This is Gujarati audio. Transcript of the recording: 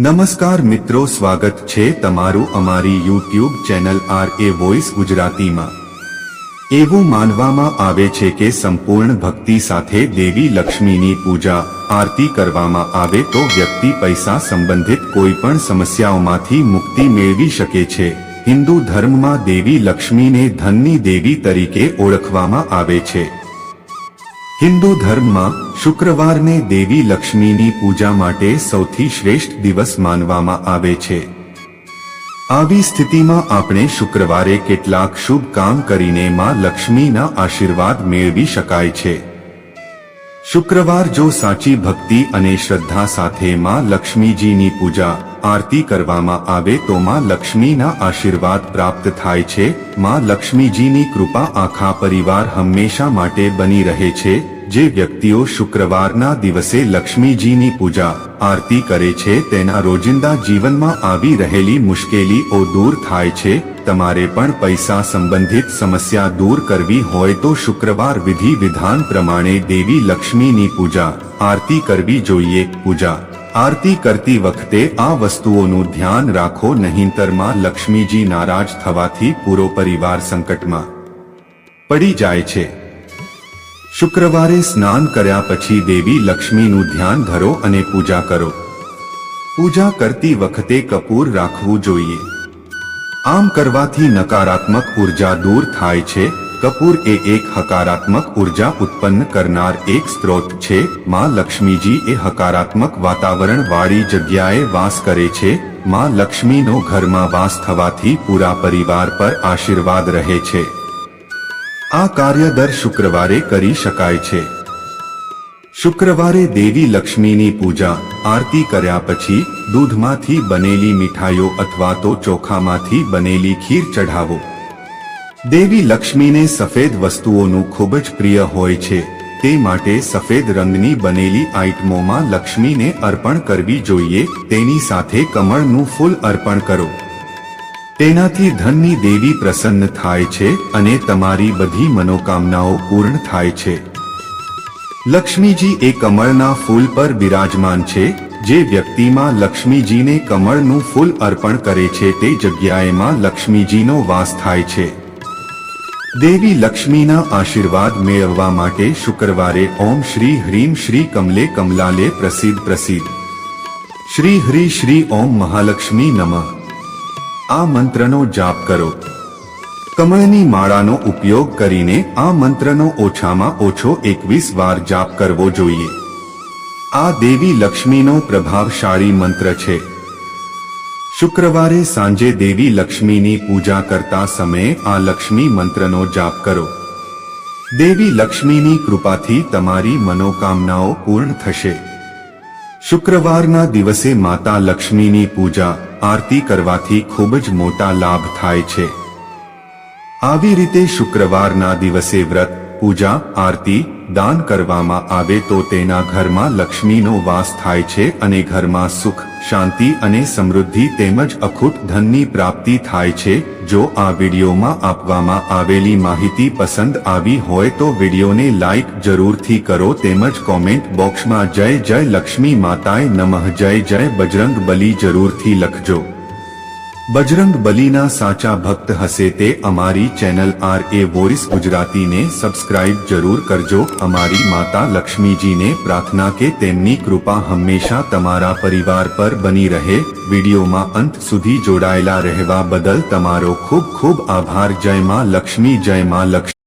નમસ્કાર મિત્રો, સ્વાગત છે તમારું અમારી યુટ્યુબ ચેનલ RA વોઇસ ગુજરાતીમાં। એવું માનવામાં આવે છે કે સંપૂર્ણ ભક્તિ સાથે દેવી લક્ષ્મીની પૂજા આરતી કરવામાં આવે તો વ્યક્તિ પૈસા સંબંધિત કોઈ પણ સમસ્યાઓમાંથી મુક્તિ મેળવી શકે છે। હિન્દુ ધર્મમાં દેવી લક્ષ્મીને ધનની દેવી તરીકે ઓળખવામાં આવે છે। હિન્દુ ધર્મમાં શુક્રવારને દેવી લક્ષ્મીની પૂજા માટે સૌથી શ્રેષ્ઠ દિવસ માનવામાં આવે છે। આવી સ્થિતિમાં આપણે શુક્રવારે કેટલાક શુભ કામ કરીને માં લક્ષ્મીના આશીર્વાદ મેળવી શકાય છે। શુક્રવાર જો સાચી ભક્તિ અને શ્રદ્ધા સાથે માં લક્ષ્મીજીની પૂજા આરતી કરવામાં આવે તો માં લક્ષ્મીના આશીર્વાદ પ્રાપ્ત થાય છે। માં લક્ષ્મીજીની કૃપા આખા પરિવાર હંમેશા માટે બની રહે છે। જે વ્યક્તિઓ શુક્રવારના દિવસે લક્ષ્મીજીની પૂજા આરતી કરે છે તેના રોજિંદા જીવનમાં આવી રહેલી મુશ્કેલીઓ દૂર થાય છે। તમારે પણ પૈસા સંબંધિત સમસ્યા દૂર કરવી હોય તો શુક્રવાર વિધિ વિધાન પ્રમાણે દેવી લક્ષ્મીની પૂજા આરતી કરવી જોઈએ। પૂજા આરતી કરતી વખતે આ વસ્તુઓનું ધ્યાન રાખો, નહીંતર માં લક્ષ્મીજી નારાજ થવાથી પૂરો પરિવાર સંકટમાં પડી જાય છે। શુક્રવારે સ્નાન કર્યા પછી દેવી લક્ષ્મીનું ધ્યાન ધરો અને પૂજા કરો। પૂજા કરતી વખતે કપૂર રાખવું જોઈએ। આમ કરવાથી નકારાત્મક ઉર્જા દૂર થાય છે। કપૂર એ એક હકારાત્મક ઉર્જા ઉત્પન્ન કરનાર એક સ્ત્રોત છે। માં લક્ષ્મીજી એ હકારાત્મક વાતાવરણ વાળી જગ્યાએ વાસ કરે છે। માં લક્ષ્મીનો ઘરમાં વાસ થવાથી પૂરા પરિવાર પર આશીર્વાદ રહે છે। આ કાર્ય દર શુક્રવારે કરી શકાય છે। શુક્રવારે દેવી લક્ષ્મીની પૂજા આરતી કર્યા પછી દૂધમાંથી બનેલી મીઠાઈઓ અથવા તો ચોખામાંથી બનેલી ખીર ચઢાવો। દેવી લક્ષ્મીને સફેદ વસ્તુઓનું ખૂબ જ પ્રિય હોય છે, તે માટે સફેદ રંગની બનેલી આઇટમોમાં લક્ષ્મીને અર્પણ કરવી જોઈએ। તેની સાથે કમળનું ફૂલ અર્પણ કરો। તેનાથી ધનની દેવી પ્રસન્ન થાય છે અને તમારી બધી મનોકામનાઓ પૂર્ણ થાય છે। લક્ષ્મીજી એ કમળના ફૂલ પર બિરાજમાન છે। જે વ્યક્તિમાં લક્ષ્મીજીને કમળનું ફૂલ અર્પણ કરે છે તે જગ્યાએ માં લક્ષ્મીજીનો વાસ થાય છે। દેવી લક્ષ્મીના આશીર્વાદ મેળવવા માટે શુક્રવારે ઓમ શ્રી હ્રીમ શ્રી કમલે કમલાલે પ્રસિદ્ધ શ્રી હ્રી શ્રી ઓમ મહાલક્ષ્મી નમઃ આ મંત્રનો જાપ કરો। કમળની માળાનો ઉપયોગ કરીને આ મંત્રનો ઓછામાં ઓછો 21 વાર જાપ કરવો જોઈએ। આ દેવી લક્ષ્મીનો પ્રભાવશાળી મંત્ર છે। શુક્રવારે સાંજે દેવી લક્ષ્મીની પૂજા કરતા સમયે આ લક્ષ્મી મંત્રનો જાપ કરો। દેવી લક્ષ્મીની કૃપાથી તમારી મનોકામનાઓ પૂર્ણ થશે। શુક્રવારના દિવસે માતા લક્ષ્મીની પૂજા આરતી કરવાથી ખૂબ જ મોટા લાભ થાય છે। આવી રીતે શુક્રવારના દિવસે વ્રત, પૂજા, આરતી, દાન કરવામાં આવે તો તેના ઘરમાં લક્ષ્મીનો વાસ થાય છે અને ઘરમાં સુખ, શાંતિ અને સમૃદ્ધિ તેમજ અખૂટ ધનની પ્રાપ્તિ થાય છે। જો આ વિડીયોમાં આપવામાં આવેલી માહિતી પસંદ આવી હોય તો વિડીયોને લાઈક જરૂરથી કરો તેમજ કોમેન્ટ બોક્સમાં જય જય લક્ષ્મી માતાએ નમઃ, જય જય બજરંગ બલી જરૂરથી લખજો। બજરંગ બલીના સાચા ભક્ત હશે તે અમારી ચેનલ RA વોઇસ ગુજરાતીને સબસ્ક્રાઇબ જરૂર કરજો। અમારી માતા લક્ષ્મીજીને પ્રાર્થના કે તેમની કૃપા હંમેશા તમારા પરિવાર પર બની રહે। વિડીયોમાં અંત સુધી જોડાયેલા રહેવા બદલ તમારો ખૂબ ખૂબ આભાર। જય માં લક્ષ્મી, જય માં લક્ષ્મી।